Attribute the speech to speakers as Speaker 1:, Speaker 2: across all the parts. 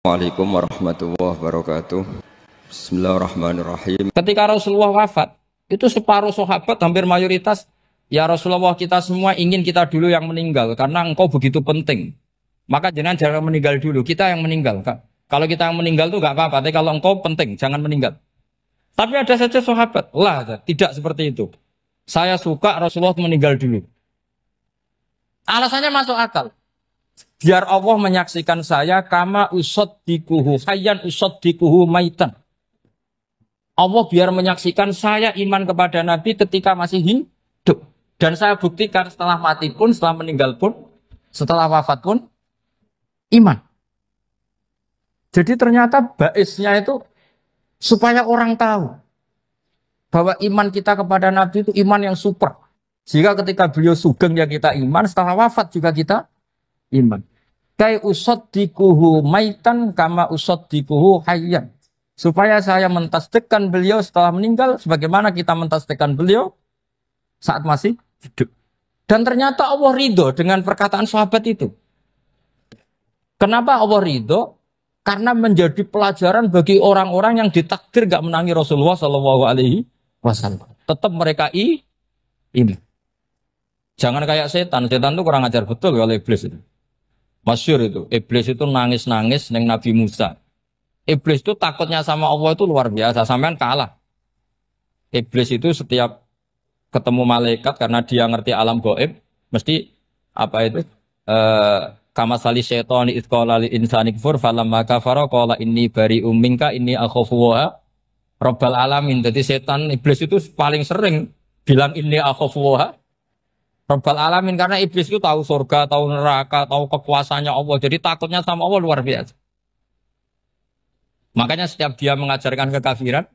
Speaker 1: Assalamualaikum warahmatullahi wabarakatuh. Bismillahirrahmanirrahim.
Speaker 2: Ketika Rasulullah wafat, itu separuh sahabat hampir mayoritas, ya Rasulullah kita semua ingin kita dulu yang meninggal karena engkau begitu penting. Maka jangan meninggal dulu, kita yang meninggal. Kalau kita yang meninggal itu gak apa-apa, tapi kalau engkau penting, jangan meninggal. Tapi ada saja sahabat, tidak seperti itu. Saya suka Rasulullah meninggal dulu. Alasannya masuk akal. Biar Allah menyaksikan saya kama usaddikuhu hayyan usaddikuhu maitan. Allah biar menyaksikan saya iman kepada Nabi ketika masih hidup. Dan saya buktikan setelah mati pun, setelah meninggal pun, setelah wafat pun, iman. Jadi ternyata baisnya itu supaya orang tahu bahwa iman kita kepada Nabi itu iman yang super. Jika ketika beliau sugeng ya kita iman, setelah wafat juga kita iman. Kai usaddikuhu maitan kama usaddikuhu hayyan. Supaya saya mentasdikkan beliau setelah meninggal sebagaimana kita mentasdikkan beliau saat masih hidup. Dan ternyata Allah ridho dengan perkataan sahabat itu. Kenapa Allah ridho? Karena menjadi pelajaran bagi orang-orang yang ditakdir gak menangi Rasulullah SAW. Tetap mereka ini. Jangan kayak setan. Setan itu kurang ajar betul kalau iblis itu. Masyhur itu. Iblis itu nangis-nangis neng Nabi Musa. Iblis itu takutnya sama Allah itu luar biasa. Sampean kalah. Iblis itu setiap ketemu malaikat karena dia ngerti alam gaib, mesti apa itu? Kama sali syaitani id qala lil insani kfur falamma kafara qala inni bari'um minka inni akhafu wa rabbal alamin. Jadi setan iblis itu paling sering bilang inni akhafu wa rabbal alamin karena iblis itu tahu surga, tahu neraka, tahu kekuasaannya Allah. Jadi takutnya sama Allah luar biasa. Makanya setiap dia mengajarkan kekafiran,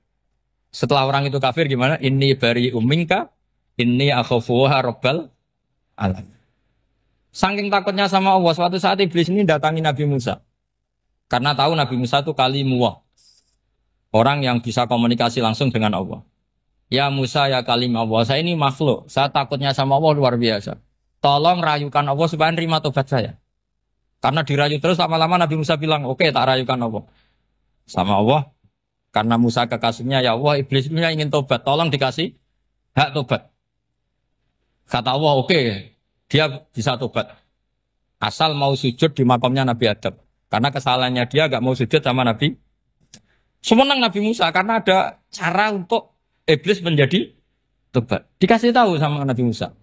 Speaker 2: setelah orang itu kafir gimana? Inni bari'um minka inni akhafu wa rabbal alamin. Saking takutnya sama Allah, suatu saat iblis ini datangi Nabi Musa. Karena tahu Nabi Musa itu kalimullah. Orang yang bisa komunikasi langsung dengan Allah. Ya Musa, ya kalim Allah, saya ini makhluk. Saya takutnya sama Allah luar biasa. Tolong rayukan Allah supaya nerima tobat saya. Karena dirayu terus lama-lama Nabi Musa bilang, oke, tak rayukan Allah. Sama Allah. Karena Musa kekasihnya, ya Allah, iblis ini ingin tobat. Tolong dikasih hak tobat. Kata Allah, oke. Dia bisa tobat. Asal mau sujud di makamnya Nabi Adam. Karena kesalahannya dia gak mau sujud sama Nabi. Semenang Nabi Musa karena ada cara untuk iblis menjadi tobat. Dikasih tahu sama Nabi Musa.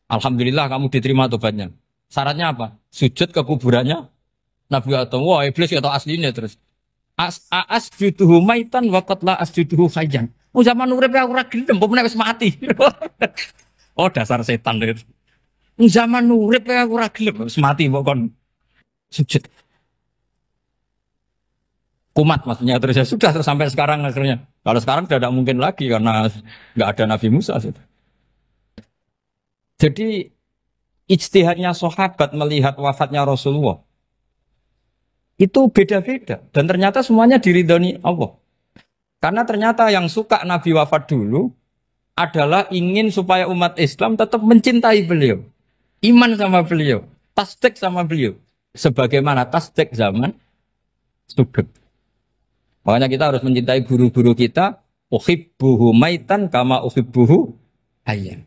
Speaker 2: Alhamdulillah kamu diterima tobatnya. Syaratnya apa? Sujud ke kuburannya Nabi Adam. Wah iblis ya tahu aslinya terus. Asjuduhu maitan wa qatla asjuduhu hayyan. Oh zaman urip aku ora gelem, kok wis mati. Oh dasar setan itu. Zaman urip aku ora gelem wis mati kok kon sujud. Kumat maksudnya terus ya sudah terus sampai sekarang akhirnya. Kalau sekarang sudah tidak mungkin lagi karena nggak ada Nabi Musa. Jadi ijtihadnya sahabat melihat wafatnya Rasulullah itu beda-beda dan ternyata semuanya diridhoni Allah. Karena ternyata yang suka Nabi wafat dulu adalah ingin supaya umat Islam tetap mencintai beliau. Iman sama beliau, tasdik sama beliau. Sebagaimana tasdik zaman sugeng. Makanya kita harus mencintai guru-guru kita. Uhibbuhu maitan kama uhibbuhu hayyan.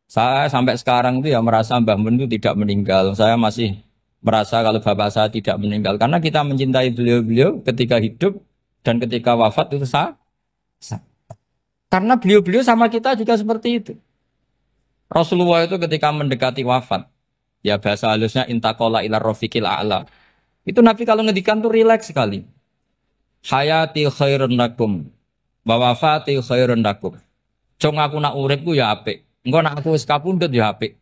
Speaker 2: Saya sampai sekarang itu ya merasa Mbah Mun itu tidak meninggal. Saya masih merasa kalau bapak saya tidak meninggal. Karena kita mencintai beliau-beliau ketika hidup dan ketika wafat itu sama. Karena beliau-beliau sama kita juga seperti itu. Rasulullah itu ketika mendekati wafat, ya bahasa halusnya intaqala ila rafiqil a'la. Itu Nabi kalau ngedikan tuh rileks sekali. Hayati khairun lakum wa wafati khairun lakum. Cung aku nak uripku ya apik. Engko nak aku wis kapundhut ya apik.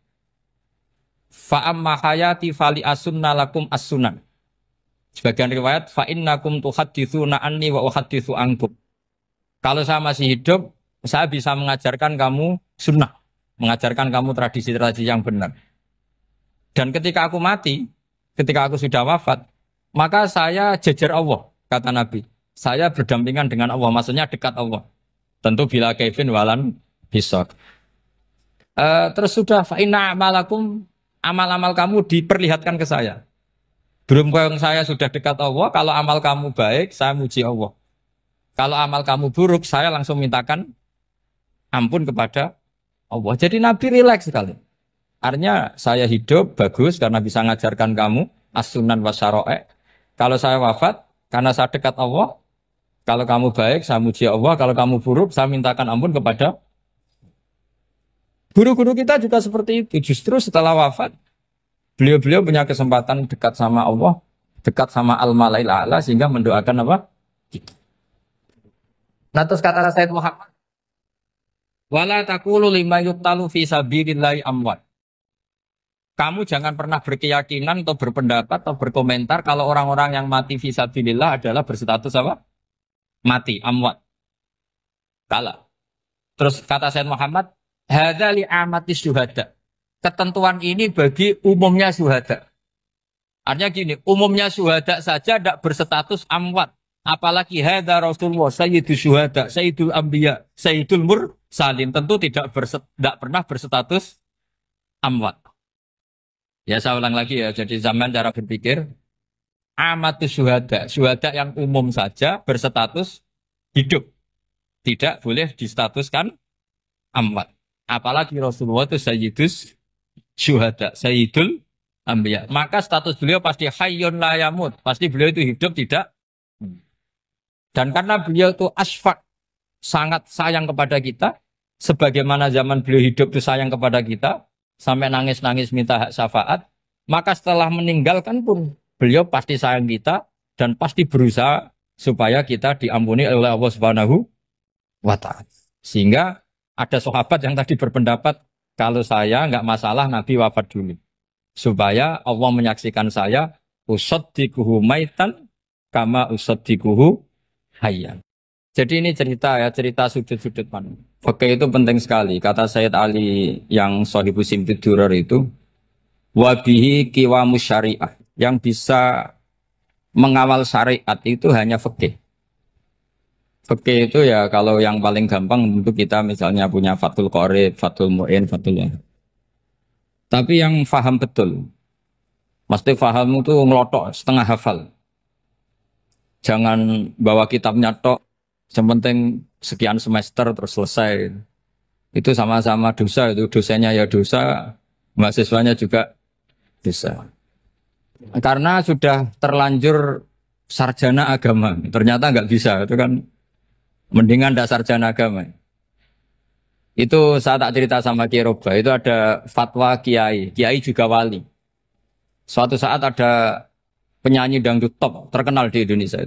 Speaker 2: Fa amma hayati fali asunna lakum as-sunan. Sebagian riwayat fa innakum tuhadditsuna anni wa uhadditsu ankum. Kalau saya masih hidup, saya bisa mengajarkan kamu sunnah. Mengajarkan kamu tradisi-tradisi yang benar. Dan ketika aku mati, ketika aku sudah wafat, maka saya jejer Allah, kata Nabi. Saya berdampingan dengan Allah, maksudnya dekat Allah. Tentu bila kaifin walan bisok. Terus sudah, fa'inna amalakum, amal-amal kamu diperlihatkan ke saya. Berhubung saya sudah dekat Allah, kalau amal kamu baik, saya muji Allah. Kalau amal kamu buruk, saya langsung mintakan ampun kepada Allah. Jadi Nabi rileks sekali. Artinya saya hidup bagus karena bisa ngajarkan kamu as-sunan wa syara'i'. Kalau saya wafat karena saya dekat Allah, kalau kamu baik saya muji Allah, kalau kamu buruk saya mintakan ampun kepada. Guru-guru kita juga seperti itu. Justru setelah wafat beliau-beliau punya kesempatan dekat sama Allah, dekat sama al-malail a'la sehingga mendoakan apa? Nah terus kata Sayyid Muhammad, wala taqulu lima yuqtalu fi sabilillahi amwat. Kamu jangan pernah berkeyakinan atau berpendapat atau berkomentar kalau orang-orang yang mati fi sabilillah adalah berstatus apa? Mati, amwat. Kalah. Terus kata Sayyid Muhammad, hadza li amatis syuhada. Ketentuan ini bagi umumnya syuhada. Artinya gini, umumnya syuhada saja tidak berstatus amwat. Apalagi hadza Rasulullah, sayyidus syuhada, sayyidul anbiya, sayyidul mursalin. Tentu tidak pernah berstatus amwat. Ya saya ulang lagi ya, jadi zaman cara berpikir amatus syuhada, syuhada yang umum saja berstatus hidup, tidak boleh distatuskan amwat. Apalagi Rasulullah itu sayyidus syuhada, sayyidul anbiya. Maka status beliau pasti hayyun la yamut, pasti beliau itu hidup tidak. Dan karena beliau itu asfaq, sangat sayang kepada kita, sebagaimana zaman beliau hidup itu sayang kepada kita, sampai nangis-nangis minta hak syafaat, maka setelah meninggalkan pun beliau pasti sayang kita dan pasti berusaha supaya kita diampuni oleh Allah Subhanahu wa ta'ala. Sehingga ada sahabat yang tadi berpendapat kalau saya nggak masalah Nabi wafat dulu. Supaya Allah menyaksikan saya usaddiquhu maitan kama usaddiquhu hayyan. Jadi ini cerita ya, cerita sudut-sudut mana. Fikih itu penting sekali. Kata Sayyid Ali yang Shahibu Simtid Durar itu, wabihi qiwamus syariah. Yang bisa mengawal syariat itu hanya fikih. Fikih itu ya kalau yang paling gampang untuk kita misalnya punya Fathul Qorib, Fathul Mu'in, Fathul Wahab. Tapi yang faham betul, mesti faham itu ngelotok setengah hafal. Jangan bawa kitabnya tok. Yang penting sekian semester terus selesai. Itu sama-sama dosa, itu dosennya ya dosa, mahasiswanya juga dosa. Karena sudah terlanjur sarjana agama, ternyata nggak bisa, itu kan mendingan dah sarjana agama. Itu saya tak cerita sama Kiai Roba, itu ada fatwa Kiai, Kiai juga wali. Suatu saat ada penyanyi dangdut top terkenal di Indonesia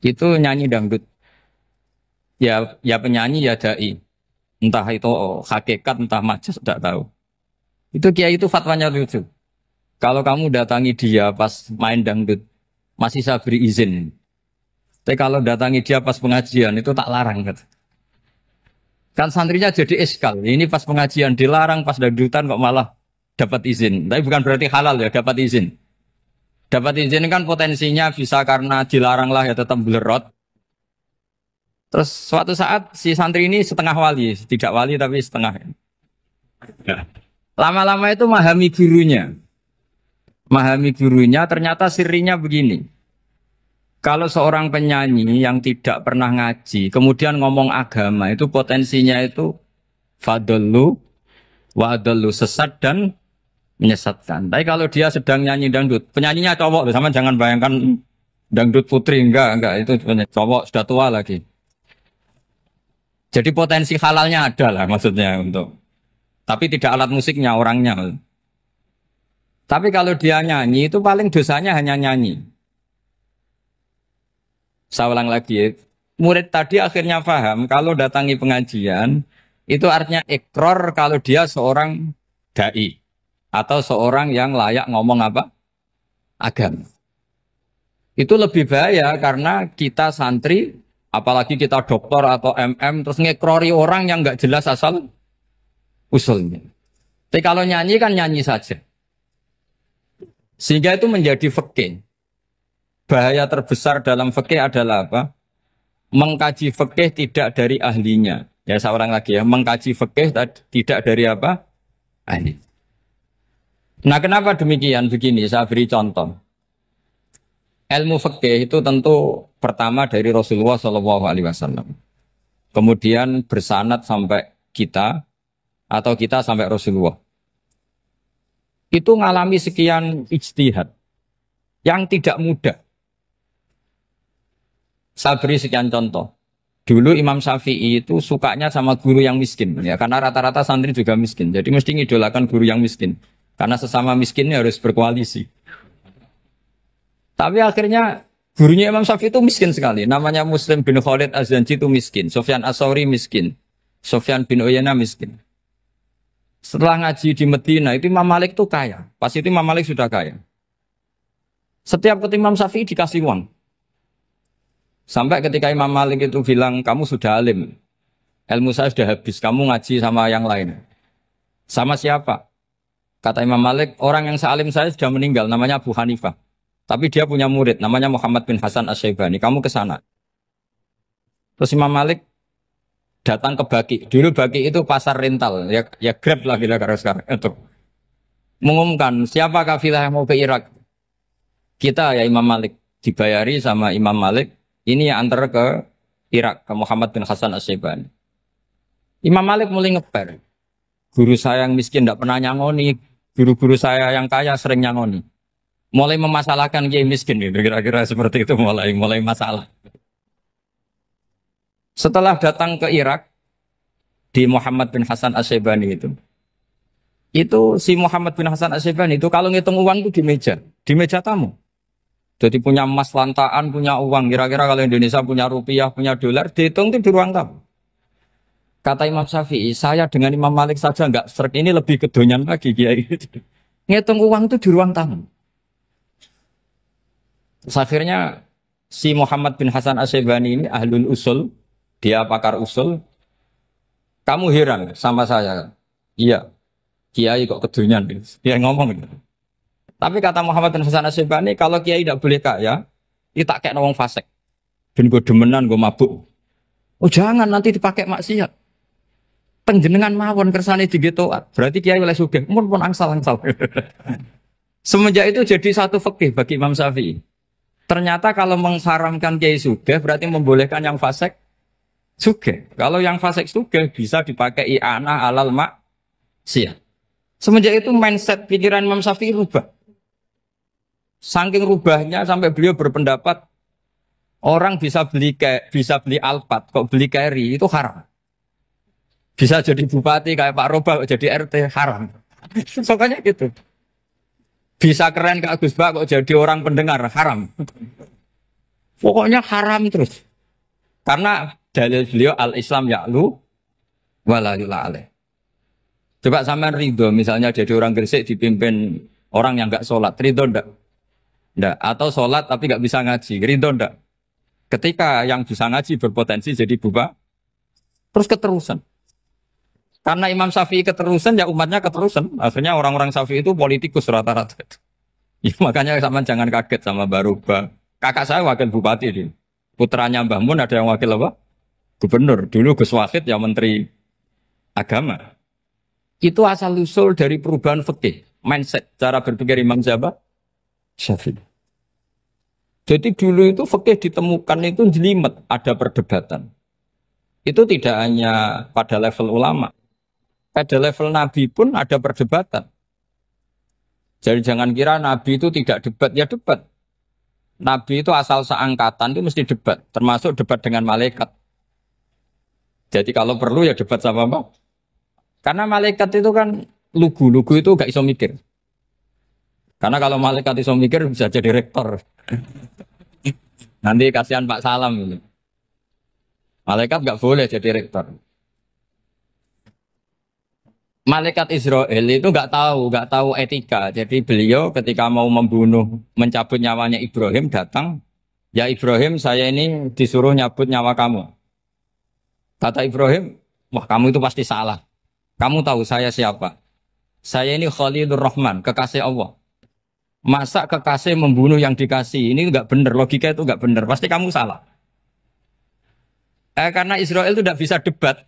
Speaker 2: itu nyanyi dangdut. Ya penyanyi ya dai. Entah itu hakikat, entah majas, tidak tahu. Itu kiai itu fatwanya lucu. Kalau kamu datangi dia pas main dangdut, masih saya beri izin. Tapi kalau datangi dia pas pengajian, itu tak larang. Kan santrinya jadi eskal. Ini pas pengajian dilarang, pas dangdutan kok malah dapat izin. Tapi bukan berarti halal ya, dapat izin. Dapat izin kan potensinya bisa karena dilarang lah ya tetap belerot. Terus suatu saat si santri ini setengah wali, tidak wali tapi setengah. Lama-lama itu memahami gurunya. Memahami gurunya ternyata sirinya begini. Kalau seorang penyanyi yang tidak pernah ngaji, kemudian ngomong agama, itu potensinya itu fadallu wa adallu, sesat dan menyesatkan. Tapi kalau dia sedang nyanyi dangdut, penyanyinya cowok, sama jangan bayangkan dangdut putri, enggak, itu cowok sudah tua lagi. Jadi potensi halalnya ada lah maksudnya untuk. Tapi tidak alat musiknya, orangnya. Tapi kalau dia nyanyi, itu paling dosanya hanya nyanyi. Saya ulang lagi, murid tadi akhirnya paham, kalau datangi pengajian, itu artinya ikror kalau dia seorang da'i. Atau seorang yang layak ngomong apa? Agama. Itu lebih bahaya karena kita santri, apalagi kita doktor atau MM, terus ngekrori orang yang nggak jelas asal usulnya. Tapi kalau nyanyi kan nyanyi saja. Sehingga itu menjadi fikih. Bahaya terbesar dalam fikih adalah apa? Mengkaji fikih tidak dari ahlinya. Ya saya ulang lagi ya, mengkaji fikih tidak dari apa? Ahli. Nah, kenapa demikian? Begini, saya beri contoh. Ilmu fikih itu tentu pertama dari Rasulullah SAW. Kemudian bersanad sampai kita atau kita sampai Rasulullah. Itu ngalami sekian ijtihad yang tidak mudah. Saya beri sekian contoh. Dulu Imam Syafi'i itu sukanya sama guru yang miskin, ya karena rata-rata santri juga miskin. Jadi mesti ngidolakan guru yang miskin. Karena sesama miskinnya harus berkoalisi. Tapi akhirnya gurunya Imam Syafi'i itu miskin sekali. Namanya Muslim bin Khalid Az-Zanji itu miskin. Sufyan As-Tsauri miskin. Sufyan bin Uyainah miskin. Setelah ngaji di Medina itu Imam Malik itu kaya. Pas itu Imam Malik sudah kaya. Setiap ketemu Imam Syafi'i dikasih uang. Sampai ketika Imam Malik itu bilang, kamu sudah alim. Ilmu saya sudah habis. Kamu ngaji sama yang lain. Sama siapa? Kata Imam Malik, orang yang sealim saya sudah meninggal. Namanya Abu Hanifah. Tapi dia punya murid. Namanya Muhammad bin Hasan Asy-Syaibani. Kamu ke sana. Terus Imam Malik datang ke Baki. Dulu Baki itu pasar rental. Ya Grab lah kira-kira sekarang. Itu. Mengumumkan, siapa kafilah yang mau ke Irak? Kita ya Imam Malik. Dibayari sama Imam Malik. Ini yang antar ke Irak, ke Muhammad bin Hasan Asy-Syaibani. Imam Malik mulai ngeper. Guru saya yang miskin tidak pernah nyangoni. Guru-guru saya yang kaya sering nyangoni. Mulai memasalahkan kiai miskin. Gitu. Kira-kira seperti itu mulai masalah. Setelah datang ke Irak, di Muhammad bin Hasan Asy-Syaibani itu si Muhammad bin Hasan Asy-Syaibani itu kalau ngitung uang itu di meja tamu. Jadi punya emas lantaan, punya uang. Kira-kira kalau Indonesia punya rupiah, punya dolar, dihitung itu di ruang tamu. Kata Imam Syafi'i, saya dengan Imam Malik saja nggak serik, ini lebih kedonyan lagi kiai. Ngitung uang itu di ruang tamu. Terus akhirnya si Muhammad bin Hasan Asy-Syaibani ini ahlul usul, dia pakar usul. Kamu heran sama saya? Iya, kiai kok kedonyan. Dia ngomong gitu. Tapi kata Muhammad bin Hasan Asy-Syaibani, kalau kiai tidak boleh kaya, dia tak kayak nawang fasik. Ben gue demenan, gue mabuk. Oh jangan, nanti dipakai maksiat. Penjenengan mawon kersane digetoat. Berarti kiai oleh sugih. Mun pun angsal-angsal. Semenjak itu jadi satu fikih bagi Imam Syafi'i. Ternyata kalau mengharamkan kiai sugih, berarti membolehkan yang fasik sugih. Kalau yang fasik sugih bisa dipakai i'anah alal maksiat. Semenjak itu mindset pikiran Imam Syafi'i rubah. Saking rubahnya sampai beliau berpendapat orang bisa beli Alphard, kok beli carry itu haram. Bisa jadi bupati kayak Pak Roba, kok jadi RT haram. Pokoknya gitu. Bisa keren kayak Gus Bak, kok jadi orang pendengar haram. Pokoknya haram terus. Karena dalil beliau al-Islam ya'lu wala yula alaih. Coba sampean ridho misalnya jadi orang Gresik dipimpin orang yang enggak sholat, ridho ndak? Ndak. Atau sholat tapi enggak bisa ngaji, ridho ndak? Ketika yang bisa ngaji berpotensi jadi buba, terus keterusan. Karena Imam Syafi'i keterusan, ya umatnya keterusan. Akhirnya orang-orang Syafi'i itu politikus rata-rata. Ya, makanya sama jangan kaget sama Baruba. Kakak saya wakil bupati ini. Putranya Mbah Mun ada yang wakil apa? Gubernur. Dulu Gus Wahid yang menteri agama. Itu asal usul dari perubahan fikih, mindset, cara berpikir Imam Syafi'i. Jadi dulu itu fikih ditemukan itu jelimet, ada perdebatan. Itu tidak hanya pada level ulama. Pada level Nabi pun ada perdebatan. Jadi jangan kira Nabi itu tidak debat, ya debat. Nabi itu asal seangkatan itu mesti debat, termasuk debat dengan malaikat. Jadi kalau perlu ya debat sama apa? Karena malaikat itu kan lugu itu gak iso mikir. Karena kalau malaikat iso mikir bisa jadi rektor. Nanti kasihan Pak Salam gitu. Malaikat gak boleh jadi rektor. Malaikat Israel itu nggak tahu etika. Jadi beliau ketika mau mencabut nyawanya Ibrahim datang, ya Ibrahim saya ini disuruh nyabut nyawa kamu. Kata Ibrahim, wah kamu itu pasti salah. Kamu tahu saya siapa? Saya ini Khalilur Rahman, kekasih Allah. Masa kekasih membunuh yang dikasih? Ini nggak benar, logika itu nggak benar. Pasti kamu salah. Karena Israel itu tidak bisa debat.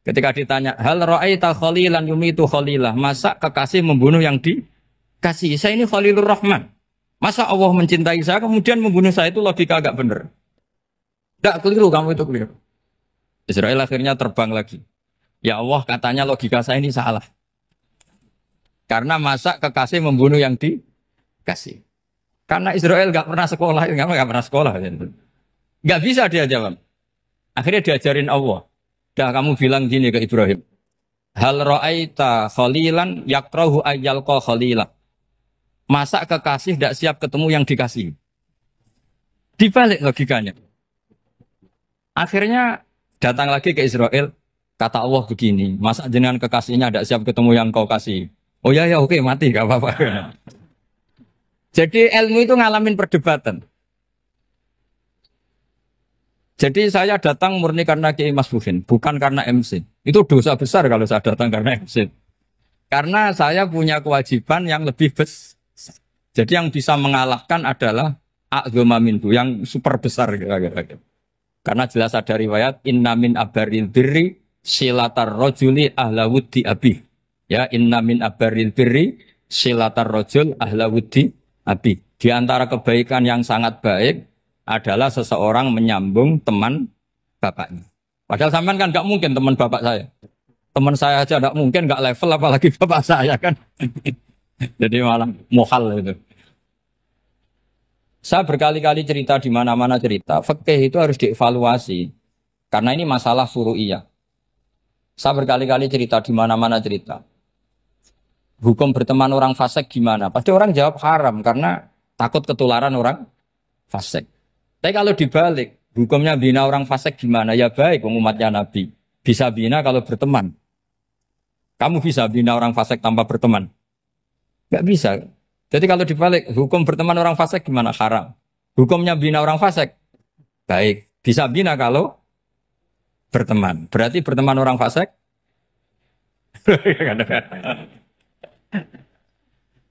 Speaker 2: Ketika ditanya, hal ra'aita khalilan yumitu khalilah, masa kekasih membunuh yang kasih. Saya ini Khalilur Rahman. Masa Allah mencintai saya kemudian membunuh saya, itu logika agak bener. Tidak keliru, kamu itu keliru. Israel akhirnya terbang lagi. Ya Allah, katanya logika saya ini salah. Karena masa kekasih membunuh yang dikasih. Karena Israel nggak pernah sekolah, nggak pernah sekolah. Nggak bisa dia jawab. Akhirnya diajarin Allah. Dah kamu bilang gini ke Ibrahim. Hal ra'aita khalilan yakrahu ayyalqa khalila. Masa kekasih tidak siap ketemu yang dikasih. Dibalik logikanya. Akhirnya datang lagi ke Israel. Kata Allah begini. Masa jenengan kekasihnya tidak siap ketemu yang kau kasih. Oh ya oke mati gak apa-apa. Jadi ilmu itu ngalamin perdebatan. Jadi saya datang murni karena Kiai Mas Buhin, bukan karena MC. Itu dosa besar kalau saya datang karena MC. Karena saya punya kewajiban yang lebih besar. Jadi yang bisa mengalahkan adalah a'dzama minhu, yang super besar kira-kira. Karena jelas ada riwayat inna min abaril birri silatar rajuli ahla wuddi abi. Ya, inna min abaril birri silatar rajul ahla wuddi abi. Di antara kebaikan yang sangat baik adalah seseorang menyambung teman bapaknya. Padahal sampean kan nggak mungkin teman bapak saya. Teman saya aja nggak mungkin, nggak level apalagi bapak saya kan. Jadi malah mohal itu. Saya berkali-kali cerita di mana-mana cerita, fikih itu harus dievaluasi. Karena ini masalah furu'iyah. Saya berkali-kali cerita di mana-mana cerita. Hukum berteman orang fasik gimana? Pasti orang jawab haram karena takut ketularan orang fasik. Tapi kalau dibalik, hukumnya bina orang fasik gimana? Ya baik, umatnya Nabi. Bisa bina kalau berteman. Kamu bisa bina orang fasik tanpa berteman? Gak bisa. Jadi kalau dibalik, hukum berteman orang fasik gimana? Haram. Hukumnya bina orang fasik? Baik. Bisa bina kalau berteman. Berarti berteman orang fasik?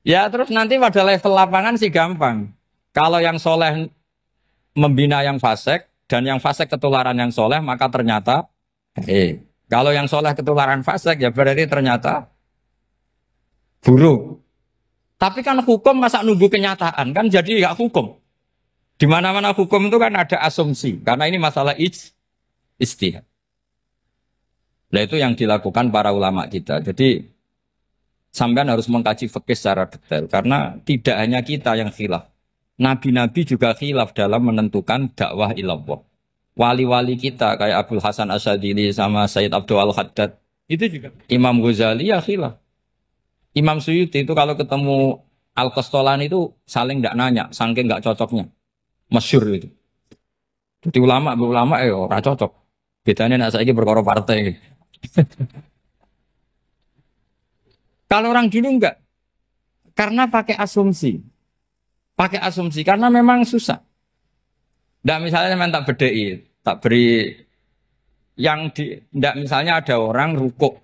Speaker 2: Ya terus nanti pada level lapangan sih gampang. Kalau yang soleh membina yang fasik dan yang fasik ketularan yang soleh, maka ternyata kalau yang soleh ketularan fasik ya berarti ternyata buruk. Tapi kan hukum masa nunggu kenyataan kan jadi nggak hukum. Di mana-mana hukum itu kan ada asumsi karena ini masalah ijtihad. Nah itu yang dilakukan para ulama kita. Jadi sampean harus mengkaji fikih secara detail karena tidak hanya kita yang khilaf. Nabi-nabi juga khilaf dalam menentukan dakwah ilallah. Wali-wali kita kayak Abdul Hasan Asyadili sama Sayyid Abdul Al-Haddad itu juga. Imam Ghazali ya khilaf. Imam Suyuti itu kalau ketemu Al-Qastolani itu saling tidak nanya, saking nggak cocoknya. Masyhur itu. Jadi ulama ora cocok. Bedanya nak saiki perkara partai. Kalau orang dulu enggak. Karena pakai asumsi. Pakai asumsi karena memang susah. Ndak misalnya memang tak bedai, tak beri yang di ndak misalnya ada orang rukuk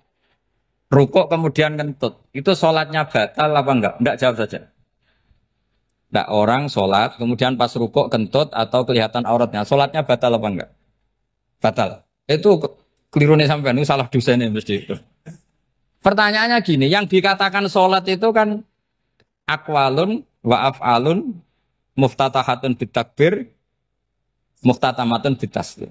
Speaker 2: kemudian kentut. Itu sholatnya batal apa enggak? Enggak, jawab saja. Enggak, orang sholat kemudian pas rukuk kentut atau kelihatan auratnya, sholatnya batal apa enggak? Batal. Itu keliru nih sampean, itu salah dosennya mesti itu. Pertanyaannya gini, yang dikatakan sholat itu kan aqwalun wa af'alun muftatahatun bitakbir muftatamatun bitaslim.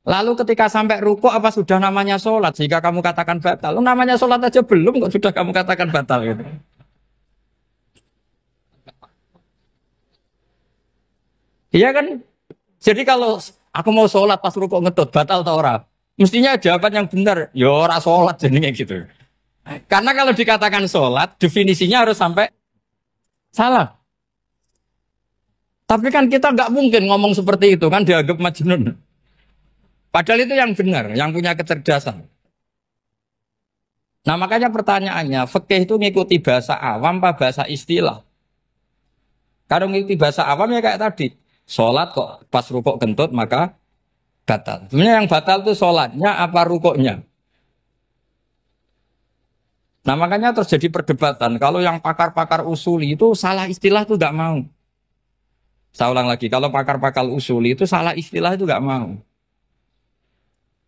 Speaker 2: Lalu ketika sampai rukuk apa sudah namanya sholat sehingga kamu katakan batal? Namanya sholat aja belum kok sudah kamu katakan batal gitu. Iya kan? Jadi kalau aku mau sholat pas rukuk ngetut batal atau ora? Mestinya jawaban yang benar, ya ora sholat jadinya gitu. Karena kalau dikatakan sholat definisinya harus sampai salah. Tapi kan kita nggak mungkin ngomong seperti itu kan dianggap majnun. Padahal itu yang benar, yang punya kecerdasan. Nah makanya pertanyaannya, fikih itu ngikuti bahasa awam apa bahasa istilah? Kalau ngikuti bahasa awam ya kayak tadi, sholat kok pas rukuk kentut maka batal. Sebenarnya yang batal itu sholatnya apa rukuknya? Nah makanya terjadi perdebatan. Kalau yang pakar-pakar usuli itu salah istilah itu nggak mau. Saya ulang lagi, kalau pakar-pakar usuli itu salah istilah itu nggak mau.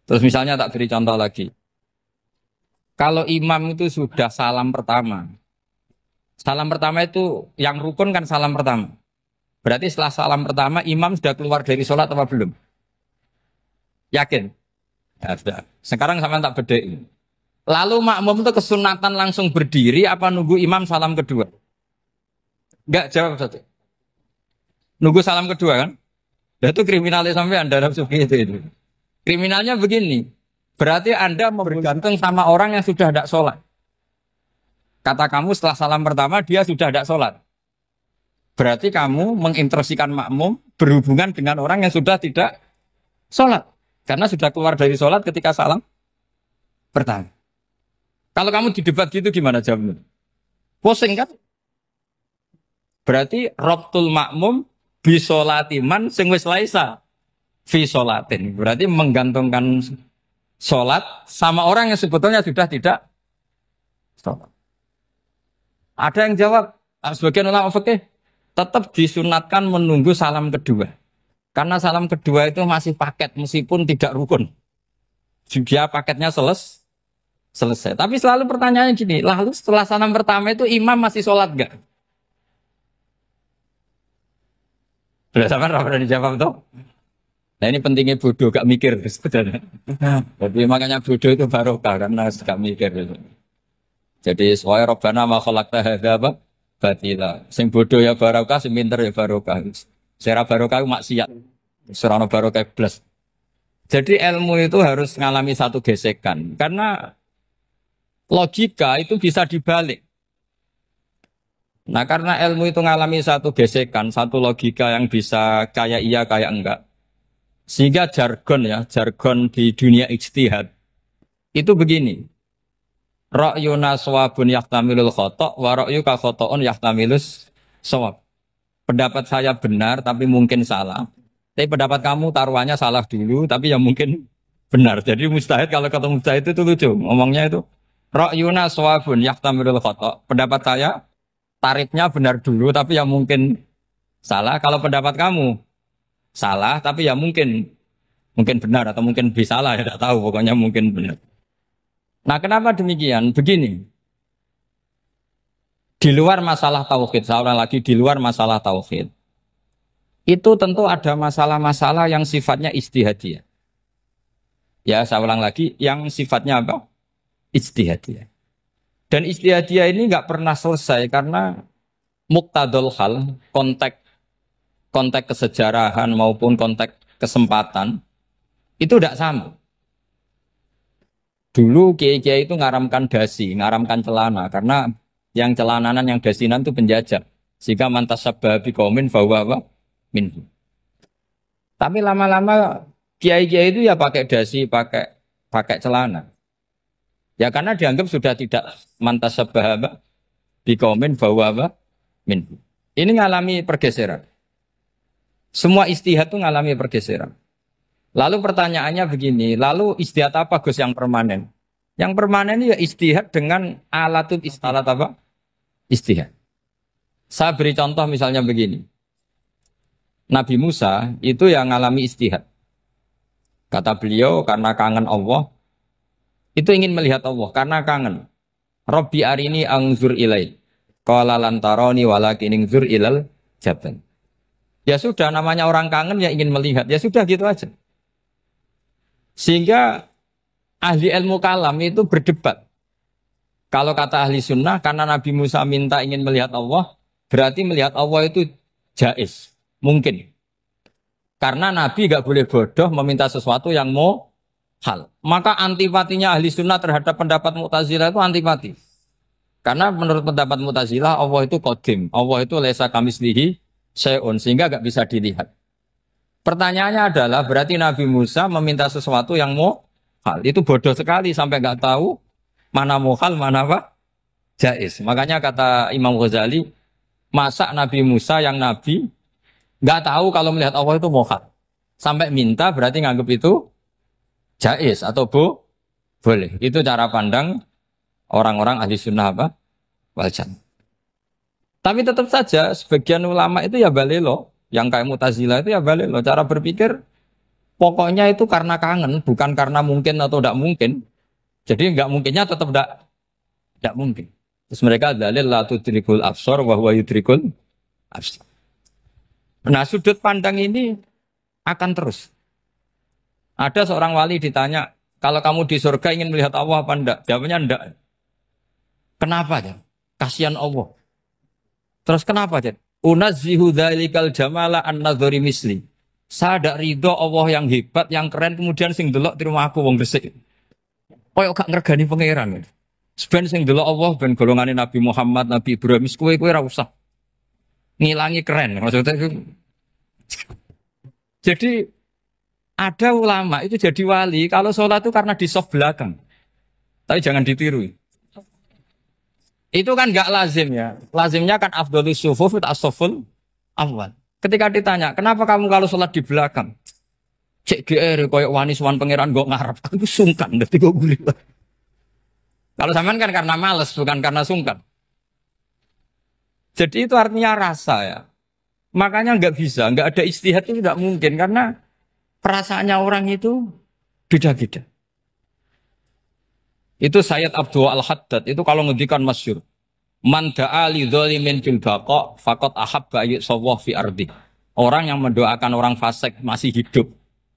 Speaker 2: Terus misalnya tak beri contoh lagi. Kalau imam itu sudah salam pertama, Salam pertama itu yang rukun kan salam pertama. Berarti setelah salam pertama imam sudah keluar dari sholat apa belum? Yakin? Ya, sudah. Sekarang sama tak bedain. Lalu makmum itu kesunatan langsung berdiri apa nunggu imam salam kedua? Enggak, jawab satu. Nunggu salam kedua kan? Nah, itu kriminalnya sampai Anda nafsu itu. Kriminalnya begini. Berarti Anda bergantung sama orang yang sudah tidak sholat. Kata kamu setelah salam pertama dia sudah tidak sholat. Berarti kamu menginteresikan makmum berhubungan dengan orang yang sudah tidak sholat. Karena sudah keluar dari sholat ketika salam pertama. Kalau kamu di debat gitu gimana jawabnya? Pusing kan? Berarti robtul makmum bisolatiman sing wis laisa fi sholatin. Berarti menggantungkan sholat sama orang yang sebetulnya sudah tidak sholat. Ada yang jawab, sebagian ulama fikih tetap disunatkan menunggu salam kedua. Karena salam kedua itu masih paket meskipun tidak rukun. Dia paketnya selesai. Tapi selalu pertanyaannya gini, lalu setelah salam pertama itu imam masih sholat enggak? Sudah sama pernah dijawab tuh? Nah ini pentingnya bodoh, gak mikir sebenarnya. Jadi makanya bodoh itu barokah karena gak mikir. Jadi soalnya Rabbana ma khalaqta hadza apa? Batila. Sing bodoh ya barokah, sing pinter ya barokah. Sira barokah itu maksiat. Serana barokah plus. Jadi ilmu itu harus mengalami satu gesekan karena logika itu bisa dibalik. Nah karena ilmu itu mengalami satu gesekan, satu logika yang bisa kayak iya kayak enggak. Sehingga jargon di dunia ijtihad itu begini. Ra'yuna shawabun yahtamilul khata' wa ra'yuka khata'un yahtamilus shawab. Pendapat saya benar tapi mungkin salah. Tapi pendapat kamu taruhannya salah dulu tapi yang mungkin benar. Jadi mustahid kalau kata mustahid itu lucu. Ngomongnya itu ra'yuna shawabun yahtamilul khata'. Pendapat saya tarifnya benar dulu tapi yang mungkin salah. Kalau pendapat kamu salah tapi ya mungkin benar atau mungkin bisa salah ya tidak tahu pokoknya mungkin benar. Nah, kenapa demikian? Begini. Di luar masalah tauhid, saya ulang lagi di luar masalah tauhid. Itu tentu ada masalah-masalah yang sifatnya ijtihadiyah. Ya, saya ulang lagi yang sifatnya apa? Ijtihadiyah. Dan ijtihadiyah ini enggak pernah selesai karena muqtadul hal, konteks kesejarahan maupun konteks kesempatan itu tidak sama. Dulu kiai-kiai itu ngaramkan dasi, ngaramkan celana karena yang celananan yang dasinan itu penjajah. Sehingga mantas sababi kaumin bahwa minhu. Tapi lama-lama kiai-kiai itu ya pakai dasi, pakai celana. Ya karena dianggap sudah tidak mantas sababi kaumin bahwa minhu. Ini ngalami pergeseran. Semua istihad itu ngalami pergeseran. Lalu pertanyaannya begini, lalu istihad apa Gus yang permanen? Yang permanen ya istihad dengan alat apa? Istihad. Saya beri contoh misalnya begini. Nabi Musa itu yang ngalami istihad. Kata beliau karena kangen Allah, itu ingin melihat Allah karena kangen. Rabbi arini anzur ilai. Qala lan tarani walakin anzur ilal jabal. Ya sudah namanya orang kangen ya ingin melihat. Ya sudah gitu aja. Sehingga ahli ilmu kalam itu berdebat. Kalau kata ahli sunnah, karena Nabi Musa minta ingin melihat Allah, berarti melihat Allah itu jaiz, mungkin. Karena Nabi gak boleh bodoh meminta sesuatu yang mau hal. Maka antipatinya ahli sunnah terhadap pendapat Mu'tazilah itu antipati. Karena menurut pendapat Mu'tazilah, Allah itu qadim. Allah itu laisa kamislihi syai'un, sehingga gak bisa dilihat. Pertanyaannya adalah berarti Nabi Musa meminta sesuatu yang mau hal. Itu bodoh sekali sampai nggak tahu mana mau hal, mana apa? Jaiz. Makanya kata Imam Ghazali, masa Nabi Musa yang Nabi nggak tahu kalau melihat Allah itu mau hal. Sampai minta berarti nganggap itu jaiz atau boleh. Itu cara pandang orang-orang ahli sunnah apa? Wal jamaah. Tapi tetap saja sebagian ulama itu ya balelo. Yang kayak Mu'tazilah itu ya balik loh. Cara berpikir pokoknya itu karena kangen, bukan karena mungkin atau tidak mungkin. Jadi nggak mungkinnya tetap tidak mungkin. Terus mereka dalil la tudrikul absar wa huwa yudrikul absar. Nah, sudut pandang ini akan terus. Ada seorang wali ditanya, kalau kamu di surga ingin melihat Allah apa enggak? Jawabnya enggak. Kenapa ya? Kasihan Allah. Terus kenapa ya? Unazzihu dzalikal jamala an-nadhari misli. Saya tidak ridho Allah yang hebat, yang keren, kemudian sing delok di rumah aku wong resik. Koyo gak ngergani pangeran. Sebenarnya sing delok Allah ben golongane Nabi Muhammad, Nabi Ibrahim, kowe ora usah ngilangi keren. Maksudnya itu. Jadi ada ulama itu jadi wali kalau sholat itu karena di soft belakang. Tapi jangan ditiru. Itu kan nggak lazim ya. Lazimnya kan afdhalus shufuf as-saful awal. Ketika ditanya, kenapa kamu kalau sholat di belakang? Cek GR koyok wani suwan pangeran gak ngarep. Aku sungkan dadi kok gulir. Kalau sampean kan karena males bukan karena sungkan. Jadi itu artinya rasa ya. Makanya nggak bisa, nggak ada istihad itu tidak mungkin karena perasaannya orang itu beda-beda. Itu Sayyid Abdul Al-Haddad itu kalau ngendikan masyhur. Man da'a li dzalimin fil baqa faqad ahabba ayyusawwah fi ardi. Orang yang mendoakan orang fasik masih hidup,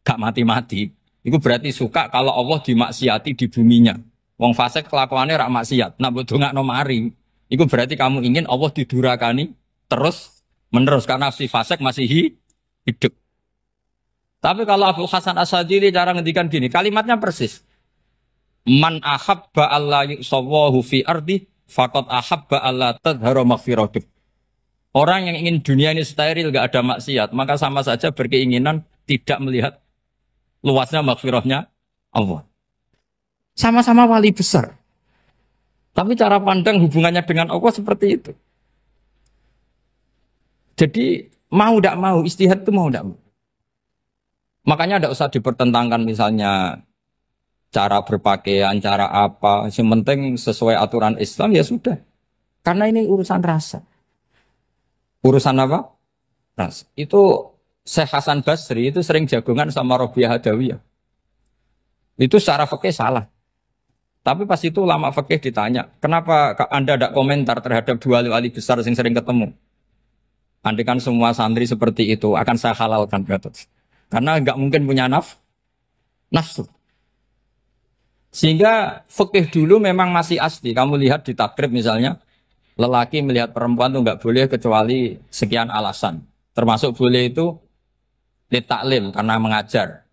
Speaker 2: gak mati-mati, itu berarti suka kalau Allah dimaksiati di buminya. Wong fasik kelakuannya rak maksiat, nak mbok dongakno mari. Itu berarti kamu ingin Allah didurakani terus menerus karena si fasik masih hidup. Tapi kalau Abdul Hasan As-Sadili cara ngendikan gini, kalimatnya persis. Man ahabba alla yusawwahu fi ardi faqad ahabba alla tadhharu maghfiratuh. Orang yang ingin dunia ini steril gak ada maksiat, maka sama saja berkeinginan tidak melihat luasnya maghfirahnya Allah. Sama-sama wali besar. Tapi cara pandang hubungannya dengan Allah seperti itu. Jadi mau tidak mau, istihad itu mau tidak mau. Makanya tidak usah dipertentangkan misalnya cara berpakaian, cara apa. Yang penting sesuai aturan Islam ya sudah. Karena ini urusan rasa. Urusan apa? Rasa. Itu Syekh Hasan Basri itu sering jagongan sama Robiah Hadawiyah. Itu secara fikih salah. Tapi pas itu ulama fikih ditanya, kenapa Anda tidak komentar terhadap dua wali besar yang sering ketemu? Andai kan semua santri seperti itu akan saya halalkan, karena nggak mungkin punya nafsu. Sehingga fikih dulu memang masih asli. Kamu lihat di takrib misalnya, lelaki melihat perempuan itu nggak boleh kecuali sekian alasan. Termasuk boleh itu litaklim karena mengajar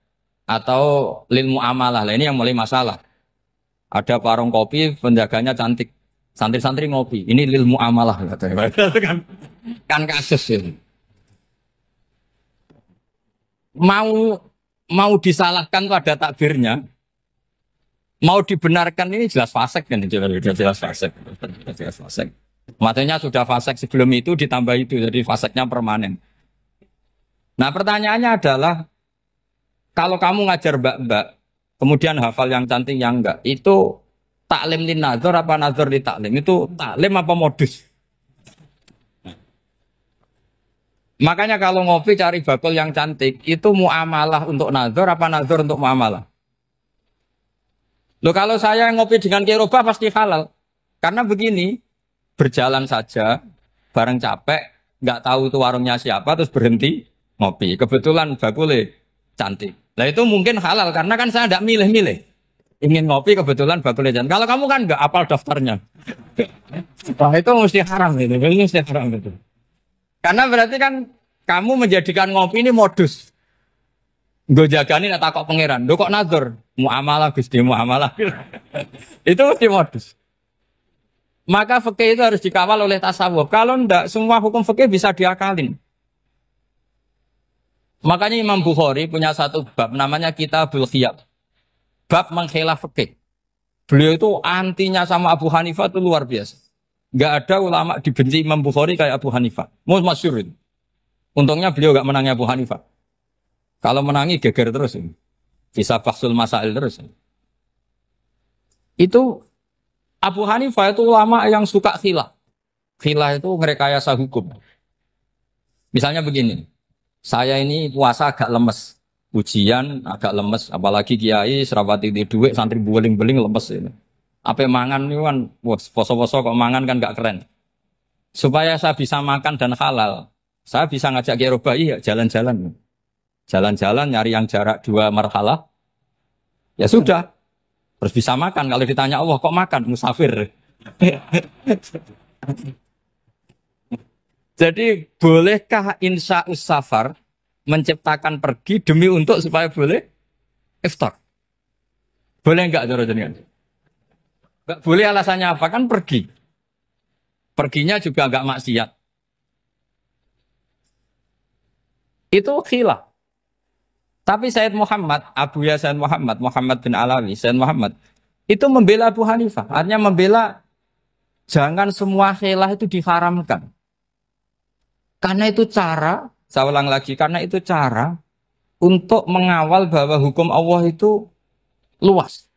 Speaker 2: atau lil muamalah. Ini yang mulai masalah. Ada warung kopi, penjaganya cantik. Santri-santri ngopi. Ini lil muamalah. Kan kasus ini. Mau disalahkan tuh ada takbirnya. Mau dibenarkan ini jelas fasik kan? Jelas fasik. Jelas fasik. Maksudnya sudah fasik sebelum itu ditambah itu. Jadi fasiknya permanen. Nah pertanyaannya adalah, kalau kamu ngajar mbak-mbak, kemudian hafal yang cantik yang enggak, itu taklim lin nazar apa nazar li taklim? Itu taklim apa modus? Makanya kalau ngopi cari bakul yang cantik, itu muamalah untuk nazar apa nazar untuk muamalah? Loh kalau saya ngopi dengan kirobah pasti halal. Karena begini, berjalan saja, bareng capek, nggak tahu itu warungnya siapa, terus berhenti ngopi. Kebetulan bakulnya cantik. Nah itu mungkin halal, karena kan saya nggak milih-milih. Ingin ngopi kebetulan bakulnya cantik. Kalau kamu kan nggak apal daftarnya. Wah itu mesti haram itu, mesti haram itu. Karena berarti kan kamu menjadikan ngopi ini modus. Gue jagain tak kok pangeran. Lo kok nazar? Muamalah Gusti, muamalah. Itu mesti modus. Maka fikih itu harus dikawal oleh tasawuf. Kalau enggak, semua hukum fikih bisa diakalin. Makanya Imam Bukhari punya satu bab namanya Kitabul Khiyab. Bab mengkhilaf fikih. Beliau itu antinya sama Abu Hanifah itu luar biasa. Enggak ada ulama dibenci Imam Bukhari kayak Abu Hanifah. Masyhur itu. Untungnya beliau enggak menangnya Abu Hanifah. Kalau menangi geger terus ini. Bisa faksul masail terus. Itu Abu Hanifah itu ulama yang suka khilah. Khilah itu ngerekayasa hukum. Misalnya begini. Saya ini puasa agak lemes. Ujian agak lemes. Apalagi kiai serawati di duit santri beling-beling lemes ini. Apa mangan itu kan, wah, poso-poso kok mangan kan gak keren. Supaya saya bisa makan dan halal, saya bisa ngajak Kiai Robai ya jalan-jalan. Jalan-jalan nyari yang jarak 2 marhalah, ya sudah. Terus bisa makan. Kalau ditanya Allah kok makan? Musafir. Jadi bolehkah insya safar menciptakan pergi demi untuk supaya boleh iftar? Boleh enggak cara jenengan? Enggak boleh, alasannya apa? Kan pergi. Perginya juga enggak maksiat. Itu khilaf. Tapi Sayyid Muhammad, Abuya Sayyid Muhammad, Muhammad bin Alawi, Sayyid Muhammad, itu membela Abu Hanifah. Artinya membela jangan semua khilaf itu diharamkan. Karena itu cara, saya ulang lagi, karena itu cara untuk mengawal bahwa hukum Allah itu luas.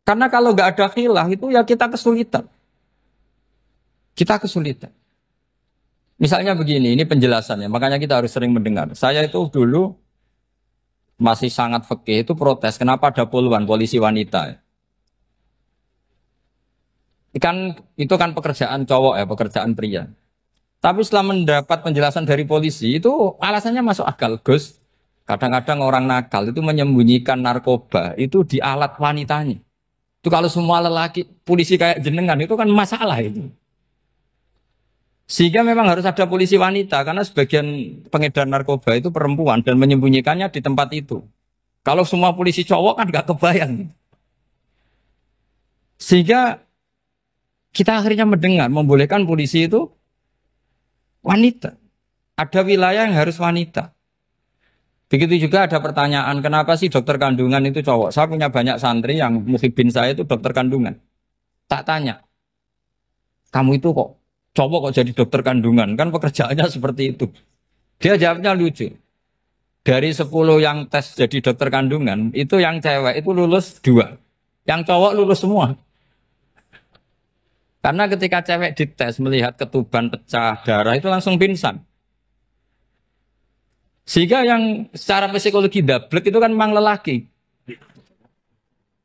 Speaker 2: Karena kalau nggak ada khilaf itu ya kita kesulitan. Kita kesulitan. Misalnya begini, ini penjelasannya, makanya kita harus sering mendengar. Saya itu dulu masih sangat fikih itu protes, kenapa ada poluan polisi wanita? Itu kan pekerjaan cowok ya, pekerjaan pria. Tapi setelah mendapat penjelasan dari polisi, itu alasannya masuk akal, Gus. Kadang-kadang orang nakal itu menyembunyikan narkoba, itu di alat wanitanya. Itu kalau semua lelaki, polisi kayak jenengan, itu kan masalah itu. Sehingga memang harus ada polisi wanita, karena sebagian pengedar narkoba itu perempuan dan menyembunyikannya di tempat itu. Kalau semua polisi cowok kan gak kebayang. Sehingga kita akhirnya mendengar, membolehkan polisi itu wanita. Ada wilayah yang harus wanita. Begitu juga ada pertanyaan, kenapa sih dokter kandungan itu cowok? Saya punya banyak santri yang muhibin saya itu dokter kandungan. Tak tanya, kamu itu kok cowok kok jadi dokter kandungan? Kan pekerjaannya seperti itu. Dia jawabnya lucu. Dari 10 yang tes jadi dokter kandungan, itu yang cewek itu lulus 2. Yang cowok lulus semua. Karena ketika cewek dites melihat ketuban pecah darah itu langsung pingsan. Sehingga yang secara psikologi dablek itu kan memang lelaki.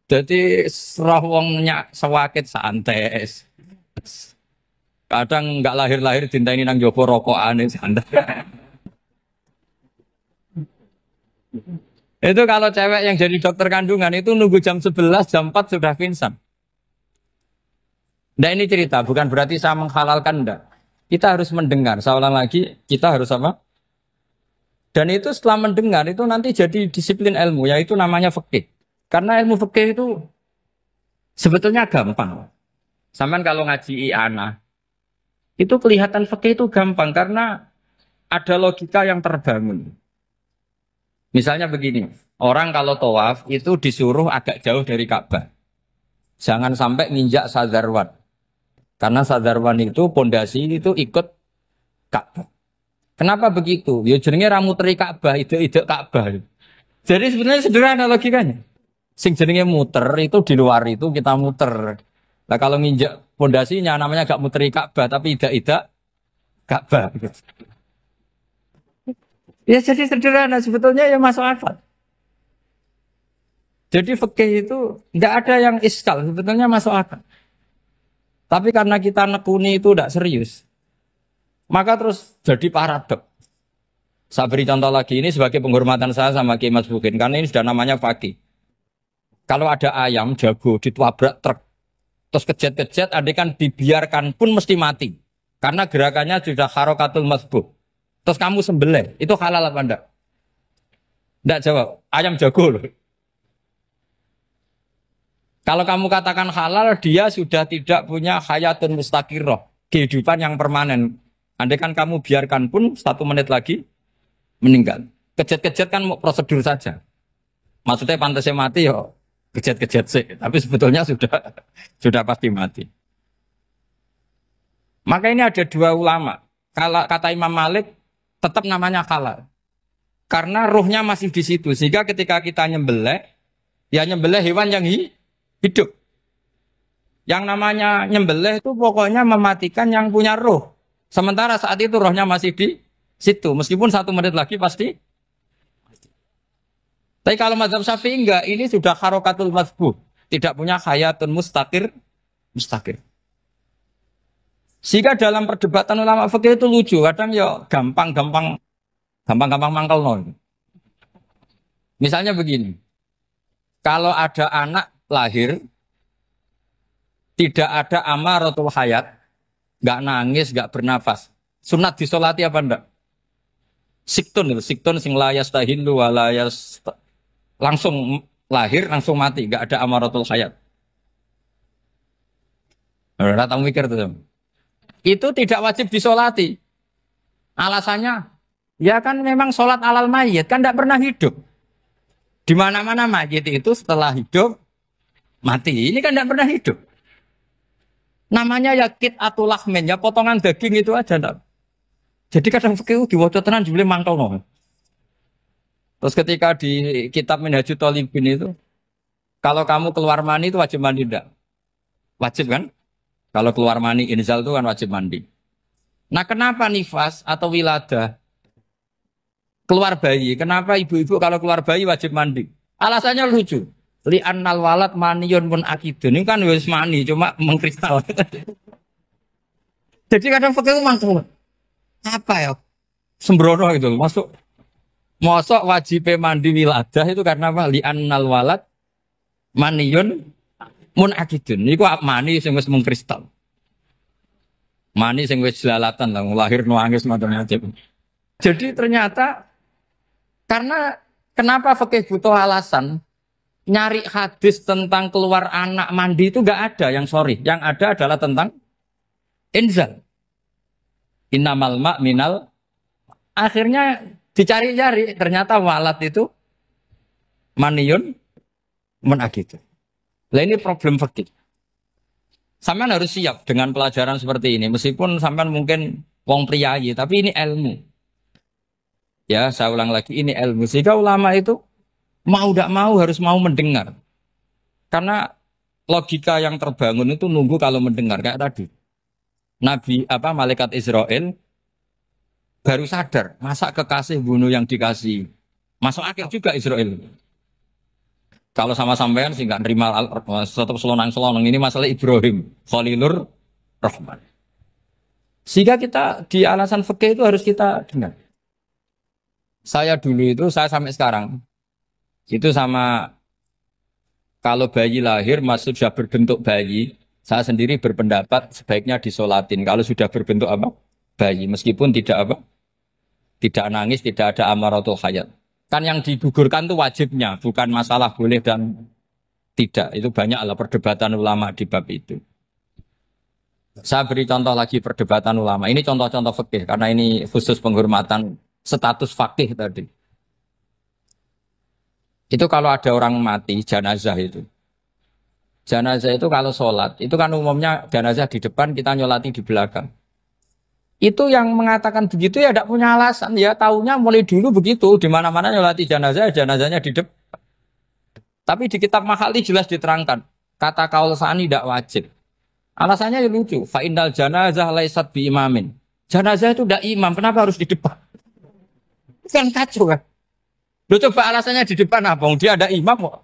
Speaker 2: Jadi serah wongnya sewakit santes. Kadang nggak lahir-lahir dinteni nang jopo rokokan santai. Itu kalau cewek yang jadi dokter kandungan itu nunggu jam 11, jam 4 sudah pingsan. Nah ini cerita, bukan berarti saya menghalalkan, enggak. Kita harus mendengar, saya ulang lagi, kita harus apa? Dan itu setelah mendengar, itu nanti jadi disiplin ilmu, yaitu namanya fikih. Karena ilmu fikih itu sebetulnya gampang. Sampai kalau ngaji i'anah, itu kelihatan fikih itu gampang, karena ada logika yang terbangun. Misalnya begini, orang kalau tawaf itu disuruh agak jauh dari Ka'bah. Jangan sampai nginjak sadarwan. Karena sadarwan itu pondasi itu ikut Ka'bah. Kenapa begitu? Ya jenenge ra muteri Ka'bah, ide-ide Ka'bah. Jadi sebenarnya sederhana logikanya. Sing jenenge muter itu di luar itu kita muter. Nah kalau nginjak pondasinya namanya gak muteri Ka'bah tapi ide-ide Ka'bah. Ya jadi sederhana sebetulnya ya masuk akal. Jadi fikih itu tidak ada yang iskal, sebetulnya masuk akal. Tapi karena kita nekuni itu tidak serius, maka terus jadi paradok. Saya beri contoh lagi, ini sebagai penghormatan saya sama Kiai Mas Bukin, karena ini sudah namanya fakih. Kalau ada ayam, jago, ditabrak truk, terus kejet-kejet, adekan dibiarkan pun mesti mati. Karena gerakannya sudah harokatul masbuh. Terus kamu sembelih, itu halal apa enggak? Enggak jawab, ayam jago loh. Kalau kamu katakan halal, dia sudah tidak punya hayatun mustaqirroh, kehidupan yang permanen. Andai kan kamu biarkan pun 1 menit lagi meninggal. Kejet-kejet kan prosedur saja. Maksudnya pantasnya mati ya kejet-kejet sih, tapi sebetulnya sudah pasti mati. Maka ini ada 2 ulama. Kalau kata Imam Malik tetap namanya halal. Karena ruhnya masih di situ. Sehingga ketika kita nyembelih, ya nyembelih hewan yang hidup. Yang namanya nyembelih itu pokoknya mematikan yang punya ruh. Sementara saat itu rohnya masih di situ. Meskipun 1 menit lagi pasti. Tapi kalau mazhab Syafi'i enggak, ini sudah harokatul mazbuh. tidak punya hayatun mustaqir. Sehingga dalam perdebatan ulama fikih itu lucu, kadang ya gampang mangkel no. Misalnya begini, kalau ada anak lahir tidak ada amaratul hayat, nggak nangis, nggak bernafas, sunat disolati apa enggak? Siktun sing layas tahilu walayas langsung lahir langsung mati, nggak ada amaratul hayat. Ora tahu mikir tuh. Itu tidak wajib disolati. Alasannya, ya kan memang sholat alal mayit kan tidak pernah hidup. Di mana-mana mayit itu setelah hidup mati. Ini kan tidak pernah hidup. Namanya ya kit atau lahmin, ya potongan daging itu aja. Enggak. Jadi kadang fikih diwaca tenan jebule mangkel no. Terus ketika di kitab Minhajul Thalibin itu, kalau kamu keluar mani itu wajib mandi enggak? Wajib kan? Kalau keluar mani inzal itu kan wajib mandi. Nah kenapa nifas atau wiladah keluar bayi? Kenapa ibu-ibu kalau keluar bayi wajib mandi? Alasannya lucu. Li'annal walad maniyun mun akidun. Ini kan wis mani cuma mengkristal. Jadi kadang fikih mangkel. Apa ya? Sembrono itu masuk. Mosok wajib mandi wiladah itu karena apa? Li'annal walad maniyun mun akidun. Niku mani sing wis mengkristal. Mani sing wis jelalatan lah lahir nuangis macam-macam. Jadi ternyata karena kenapa fikih butuh alasan? Nyari hadis tentang keluar anak mandi itu enggak ada yang sorry. Yang ada adalah tentang inzal. Innamal ma' minal. Akhirnya dicari-cari ternyata walad itu maniyun gitu. Lah ini problem fikih. Sampean harus siap dengan pelajaran seperti ini meskipun sampean mungkin wong priayi tapi ini ilmu. Ya, saya ulang lagi ini ilmu. Sehingga ulama itu mau tidak mau harus mau mendengar. Karena logika yang terbangun itu nunggu kalau mendengar kayak tadi. Nabi malaikat Israel baru sadar, masa kekasih bunuh yang dikasih. Masuk akal juga Israel. Kalau sama sampean sih nggak nerima tetap selonang-selonang ini masalah Ibrahim, Khalilur Rahman. Sehingga kita di alasan fikih itu harus kita dengar. Saya dulu itu, saya sampai sekarang itu sama kalau bayi lahir masih sudah berbentuk bayi, saya sendiri berpendapat sebaiknya disolatin. Kalau sudah berbentuk bayi, meskipun tidak nangis, tidak ada amaratul hayat. Kan yang digugurkan itu wajibnya, bukan masalah boleh dan tidak. Itu banyaklah perdebatan ulama di bab itu. Saya beri contoh lagi perdebatan ulama. Ini contoh-contoh fikih karena ini khusus penghormatan status fakih tadi. Itu kalau ada orang mati, jenazah itu. Jenazah itu kalau sholat, itu kan umumnya jenazah di depan, kita nyolati di belakang. Itu yang mengatakan begitu ya tidak punya alasan. Ya taunya mulai dulu begitu, di mana-mana nyolati jenazah, jenazahnya di depan. Tapi di kitab Makhali jelas diterangkan, kata kaul sani tidak wajib. Alasannya lucu, fa innal janazah laisat bi imamin. Jenazah itu tidak imam, kenapa harus di depan? Kan kacau kan? Lu coba alasannya di depan apa? Dia ada imam kok.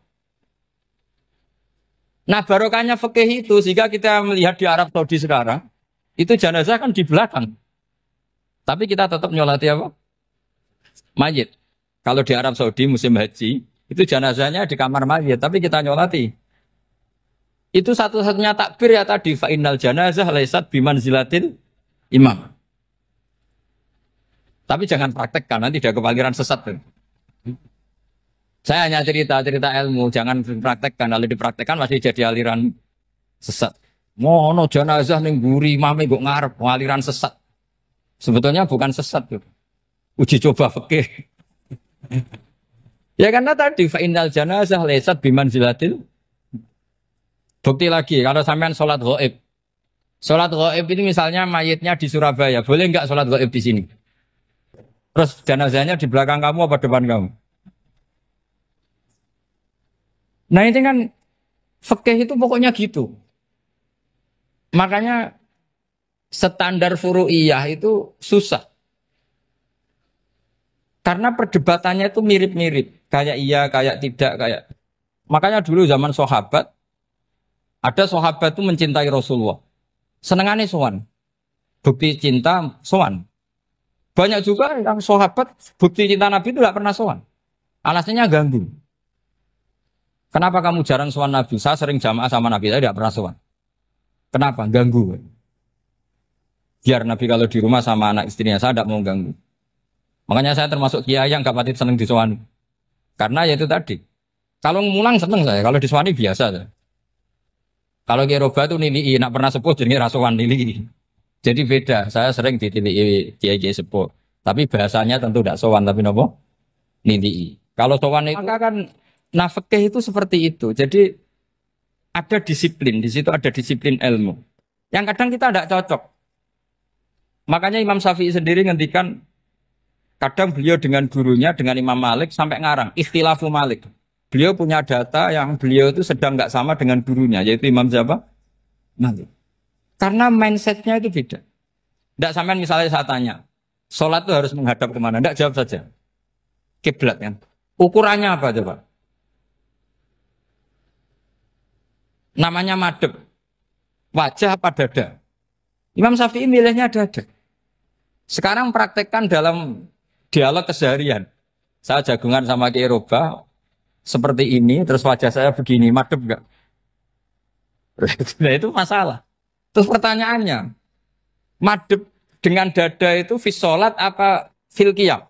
Speaker 2: Nah barokahnya fikih itu sehingga kita melihat di Arab Saudi sekarang itu jenazah kan di belakang. Tapi kita tetap nyolati apa? Mayit. Kalau di Arab Saudi musim haji itu jenazahnya di kamar mayit, tapi kita nyolati. Itu satu-satunya takbir ya tadi fa innal janazah laisat bimanzilatil imam. Tapi jangan praktekkan, nanti tidak kepaliran sesat. Saya hanya cerita ilmu, jangan praktekkan. Kalau dipraktekkan masih jadi aliran sesat. Mono jenazah ning mburi imame kok ngarep aliran sesat. Sebetulnya bukan sesat tuh. Uji coba fikih. Ya karena tadi fa innal janazah laisat bimanzilatil. Bukti lagi kalau sampean sholat ghaib. Sholat ghaib itu misalnya mayitnya di Surabaya, boleh enggak sholat ghaib di sini? Terus jenazahnya di belakang kamu apa depan kamu? Nah ini kan fikih itu pokoknya gitu. Makanya standar furu'iyah itu susah. Karena perdebatannya itu mirip-mirip. Kayak iya, kayak tidak, kayak. Makanya dulu zaman sahabat, Ada sahabat itu mencintai Rasulullah. Senengannya sowan. Bukti cinta sowan. Banyak juga yang sahabat bukti cinta Nabi itu tidak pernah sowan. Alasannya ganggu. Kenapa kamu jarang sowan Nabi? Saya sering jamaah sama Nabi, saya tidak pernah sowan. Kenapa? Ganggu. Biar Nabi kalau di rumah sama anak istrinya, saya tidak mau ganggu. Makanya saya termasuk kiai yang gak pati seneng disowani. Karena ya itu tadi. Kalau ngulang seneng saya, kalau disowani biasa saya. Kalau Kiai Roba itu nilai, nak pernah sepuh jadi rasuan nilai. Jadi beda, saya sering ditilii Kiai sepuh. Tapi bahasanya tentu tidak sowan, tapi nopo nilai. Kalau sowan itu maka kan nafkah itu seperti itu. Jadi ada disiplin, di situ ada disiplin ilmu. Yang kadang kita tidak cocok. Makanya Imam Syafi'i sendiri ngendikan, kadang beliau dengan gurunya, dengan Imam Malik sampai ngarang, ikhtilafu Malik. Beliau punya data yang beliau itu sedang nggak sama dengan gurunya, yaitu Imam siapa? Malik. Karena mindsetnya itu beda. Tidak sampai misalnya saya tanya, sholat itu harus menghadap kemana? Tidak, jawab saja. Kiblat kan. Ukurannya apa coba? Namanya madhep. Wajah apa dada? Imam Syafi'i milihnya dada. Sekarang praktekkan dalam dialog keseharian. Saya jagungan sama Kiai Roba, seperti ini, terus wajah saya begini, madep enggak? Nah itu masalah. Terus pertanyaannya, madep dengan dada itu fis sholat apa fil qiyam?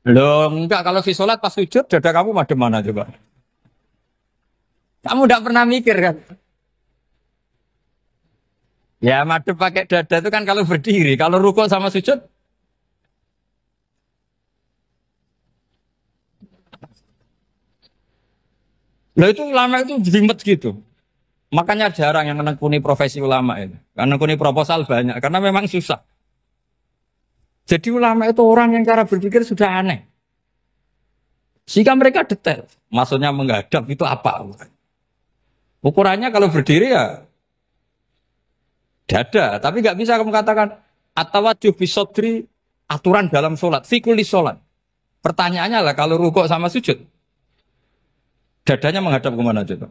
Speaker 2: Loh enggak, kalau fis sholat pas sujud, dada kamu madep mana coba? Kamu enggak pernah mikir kan? Ya madep pakai dada itu kan kalau berdiri, kalau rukuk sama sujud. Loh itu ulama itu jelimet gitu. Makanya jarang yang menekuni profesi ulama itu. Karena menekuni proposal banyak, karena memang susah. Jadi ulama itu orang yang cara berpikir sudah aneh. Sehingga mereka detail. Maksudnya menghadap itu apa? Ukurannya kalau berdiri ya dada. Tapi nggak bisa kamu katakan atawajjuh bisodri aturan dalam sholat. Fikuli sholat. Pertanyaannya lah kalau rukuk sama sujud. Dadanya menghadap kemana coba?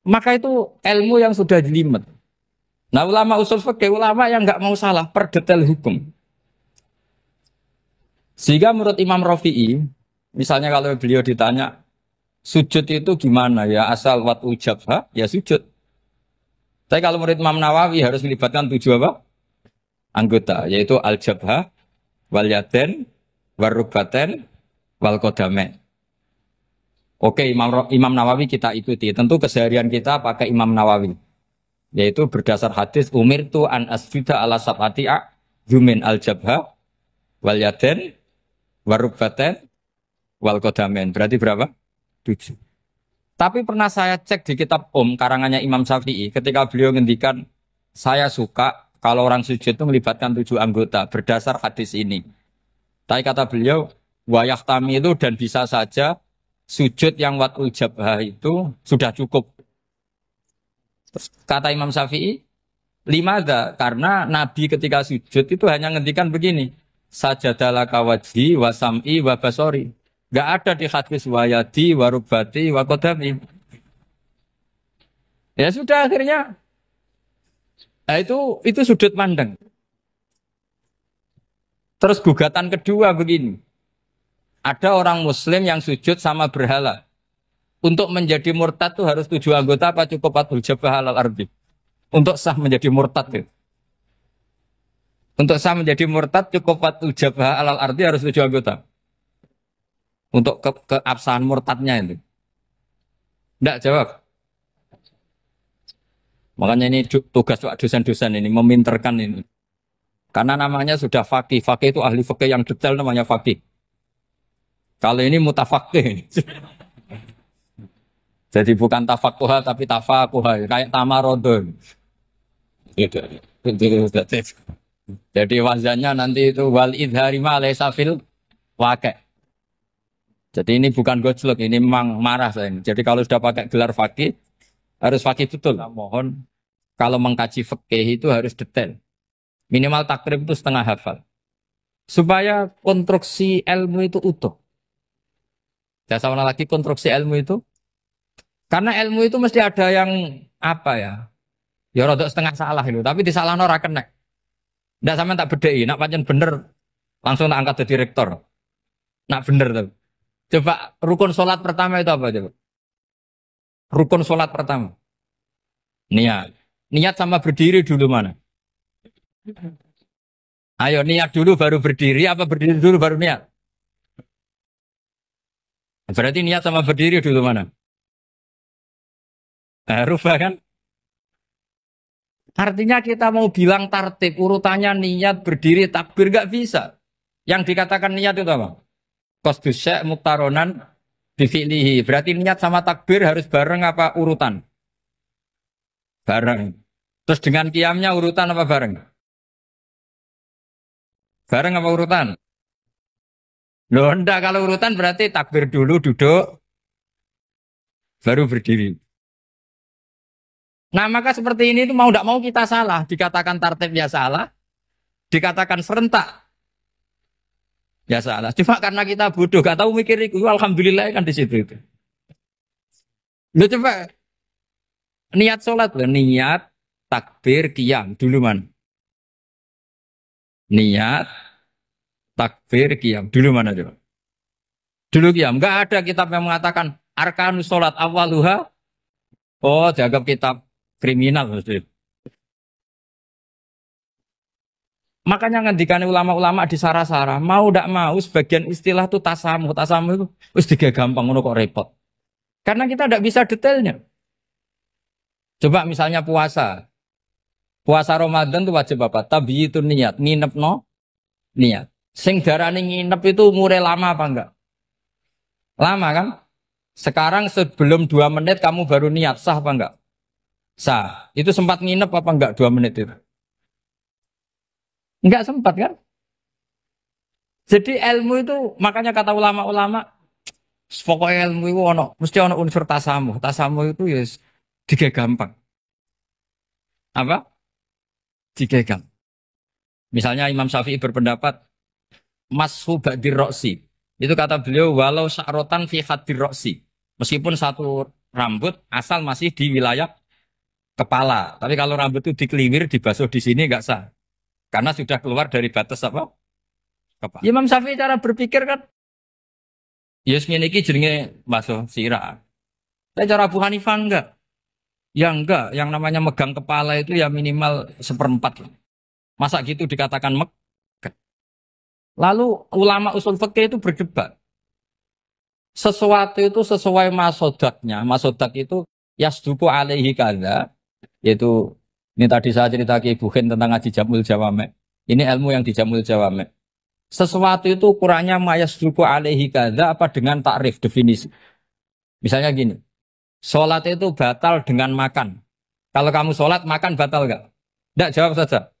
Speaker 2: Maka itu ilmu yang sudah jelimet. Nah ulama usul fikih, ulama yang nggak mau salah per detail hukum. Sehingga menurut Imam Rafi'i, misalnya kalau beliau ditanya, sujud itu gimana ya? Asal wat ujabha, ya sujud. Tapi kalau menurut Imam Nawawi harus melibatkan 7 apa? Anggota, yaitu al-jabha, wal yaden, warubaten, wal kodame. Oke, Imam Nawawi kita ikuti. Tentu keseharian kita pakai Imam Nawawi. Yaitu berdasar hadis umir tu an asjuda ala sab'ati yumin al-jabha wal yaden warubaten wal kodamen. Berarti berapa? 7. Tapi pernah saya cek di kitab karangannya Imam Syafi'i ketika beliau ngendikan saya suka kalau orang sujud itu melibatkan 7 anggota berdasar hadis ini. Tapi kata beliau wayah tami itu dan bisa saja sujud yang watul jabhah itu sudah cukup. Terus kata Imam Syafi'i, limada, karena Nabi ketika sujud itu hanya ngendikan begini, sajadalaka wajhi wa sam'i wa basori. Gak ada di hadis wayadi, warubati, wakodami. Ya sudah akhirnya, nah itu sudut pandang. Terus gugatan kedua begini, ada orang Muslim yang sujud sama berhala. Untuk menjadi murtad itu harus 7 anggota apa cukup watul jabhah alal ardi? Untuk sah menjadi murtad itu. Untuk sah menjadi murtad cukup watul jabhah alal ardi harus 7 anggota. Untuk keabsahan murtadnya itu. Tidak jawab. Makanya ini tugas dosen-dosen ini meminterkan ini. Karena namanya sudah faqih. Faqih itu ahli faqih yang detail namanya faqih. Kalau ini mutafaqih. Jadi bukan tafakuha tapi tafakuha, kayak tamarodon. Gitu. Jadi wazannya nanti itu wal idhari ma laysa fil waqi'. Jadi ini bukan gojlok, ini memang marah saya. Jadi kalau sudah pakai gelar fakih harus fakih betul. Nah, mohon kalau mengkaji fikih itu harus detail. Minimal takrib itu setengah hafal. supaya konstruksi ilmu itu utuh. Saya sama lagi konstruksi ilmu itu, karena ilmu itu mesti ada yang apa ya? Ya rodok setengah salah itu, tapi disalahno ora kena. Ndak sampean tak bedheki, nak pancen bener langsung tak angkat jadi rektor. Nak bener tuh. Coba rukun sholat pertama itu apa coba? Rukun sholat pertama. Niat. Niat sama berdiri dulu mana? Ayo niat dulu baru berdiri apa berdiri dulu baru niat? Berarti niat sama berdiri dulu mana? Rubah kan? Artinya kita mau bilang tartib urutannya niat berdiri takbir gak bisa. Yang dikatakan niat itu apa? Qasdus syai' muktaronan bifi'lihi. Berarti niat sama takbir harus bareng apa urutan? Bareng. Terus dengan qiyamnya urutan apa bareng? Bareng apa urutan? Loh enggak, kalau urutan berarti takbir dulu duduk baru berdiri. Nah maka seperti ini itu mau tidak mau kita salah. Dikatakan tartibnya salah. Dikatakan serentak. Ya salah. Cuma karena kita bodoh. Gak tahu mikir itu. Alhamdulillah kan di situ itu. Lu coba. Niat sholat loh. Niat takbir qiyam. Dulu man. Niat takbir qiyam. Dulu mana coba? Dulu qiyam. Gak ada kitab yang mengatakan arkanus sholat awaluha. Oh dianggap kitab kriminal. Maksudnya. Makanya ngendikan ulama-ulama di Sarah-Sarah, mau tidak mau sebagian istilah itu tasamuh. Tasamuh itu wis tiga gampang ngono kok repot. Karena kita tidak bisa detailnya. Coba misalnya puasa. Puasa Ramadan itu wajib apa? Tabi itu niat, nginep no niat. Sing darani nginep itu umure lama apa enggak? Lama kan? Sekarang sebelum 2 menit kamu baru niat, sah apa enggak? Sah. Itu sempat nginep apa enggak 2 menit itu? Enggak sempat kan? Jadi ilmu itu makanya kata ulama-ulama pokoknya ilmu itu mesti ono unsur tasamuh. Tasamuh itu ya tiga gampang. Apa? Tiga gampang. Misalnya Imam Syafi'i berpendapat mashu ba'dir roksi. Itu kata beliau walau sya'rotan fi hadir roksi. Meskipun satu rambut asal masih di wilayah kepala. Tapi kalau rambut itu dikeliwir, dibasuh di sini enggak sah. Karena sudah keluar dari batas apa? Kepala. Imam Syafi'i cara berpikir kan yes ngene iki jenenge basuh sirah. Tapi cara Abu Hanifah enggak. Ya enggak, yang namanya megang kepala itu ya minimal 1/4. Masa gitu dikatakan megah. Lalu ulama usul fikih itu berdebat. Sesuatu itu sesuai masodaknya. Masodak itu yasduku alaihi kadza. Yaitu ini tadi saya cerita ke Ibu Khen tentang ngaji Jamul Jawame. Ini ilmu yang di Jamul Jawame. Sesuatu itu ukurannya mayasduku alaihi kadza apa dengan takrif definisi. Misalnya gini. Sholat itu batal dengan makan. Kalau kamu sholat, makan batal nggak? Nggak, jawab saja.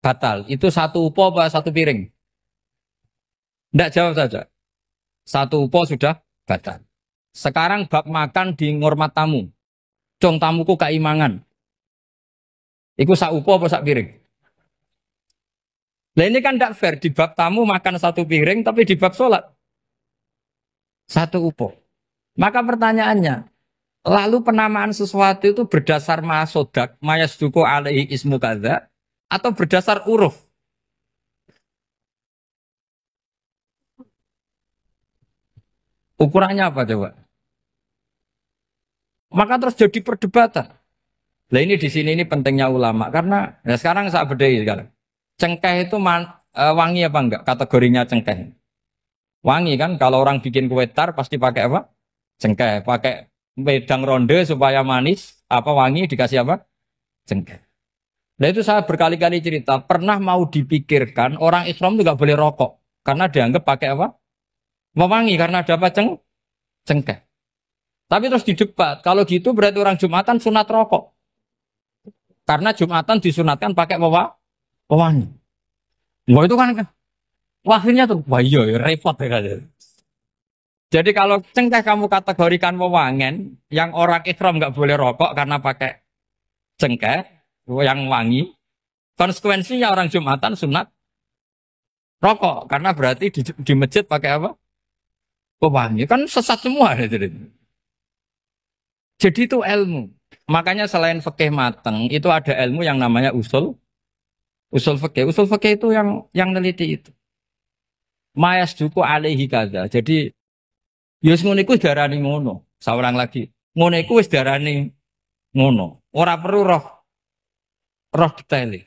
Speaker 2: Batal. Itu satu upo apa satu piring? Nggak, jawab saja. Satu upo sudah batal. Sekarang bab makan di ngormat tamu. Cung tamuku keimangan. Iku sak upo apa sak piring? Nah ini kan tidak fair. Di bab tamu makan satu piring, tapi di bab sholat satu upo. Maka pertanyaannya, lalu penamaan sesuatu itu berdasar masodak, mayasduku alaihi ismu kadza, atau berdasar uruf? Ukurannya apa coba? Maka terus jadi perdebatan. Nah ini di sini ini pentingnya ulama karena ya sekarang saya bedai sekarang. Cengkeh itu wangi apa enggak? Kategorinya cengkeh. Wangi kan? Kalau orang bikin kue tar pasti pakai apa? Cengkeh. Pakai wedang ronde supaya manis. Apa wangi dikasih apa? Cengkeh. Nah itu saya berkali-kali cerita. Pernah mau dipikirkan orang Islam itu nggak boleh rokok karena dianggap pakai apa? Mewangi karena ada apa? Cengkeh. Tapi terus didebat. Kalau gitu berarti orang Jumatan sunat rokok. Karena Jumatan disunatkan pakai pewangi. Wah itu kan akhirnya tuh, wah iya repot ya kan. Jadi kalau cengkeh kamu kategorikan wewangen, yang orang Islam nggak boleh rokok karena pakai cengkeh yang wangi, konsekuensinya orang Jumatan sunat rokok karena berarti di masjid pakai apa? Pewangi kan sesat semua ya, jadi itu ilmu. Makanya selain fikih mateng itu ada ilmu yang namanya usul fikih. Usul fikih itu yang neliti itu. Mayas duku alaihi kaza. Jadi yus ngono iku darani ngono. Seorang lagi. Ngono iku wis darani ngono. Ora perlu roh detail.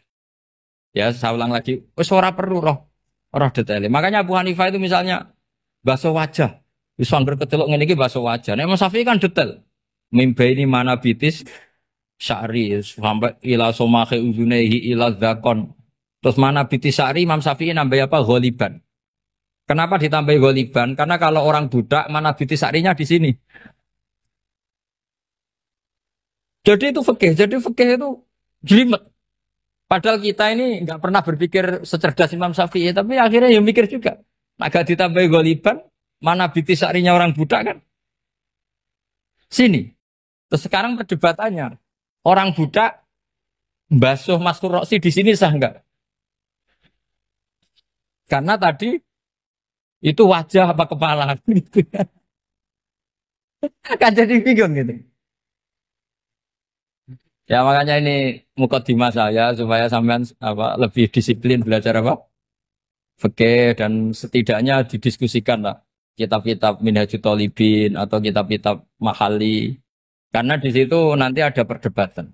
Speaker 2: Ya, saya ulang lagi. Wis ora perlu roh detail. Makanya Abu Hanifah itu misalnya basuh wajah. Bisa anggar kecelok ngene iki basuh wajah. Nek Imam Syafi'i kan detail. Mimba ini mana bitis syari sampai ila somahe uzunehi ila zakon. Terus mana bitis syari Imam Syafi'i nambah apa? Ghaliban. Kenapa ditambah ghaliban? Karena kalau orang budak mana bitis syarinya di sini. Jadi itu fikih. Jadi fikih itu jelimet. Padahal kita ini nggak pernah berpikir secerdas Imam Syafi'i, tapi akhirnya ya mikir juga. Agak ditambah ghaliban, mana bitis syarinya orang budak kan? Sini. Terus sekarang perdebatannya, orang budak basuh maskur roksi di sini sah enggak? Karena tadi itu wajah apa kepala gitu kan jadi bingung gitu. Ya makanya ini mukadimah saya supaya sampean apa lebih disiplin belajar apa? Fikih dan setidaknya didiskusikan lah kitab-kitab Minhajul Thalibin atau kitab-kitab Mahali. Karena di situ nanti ada perdebatan.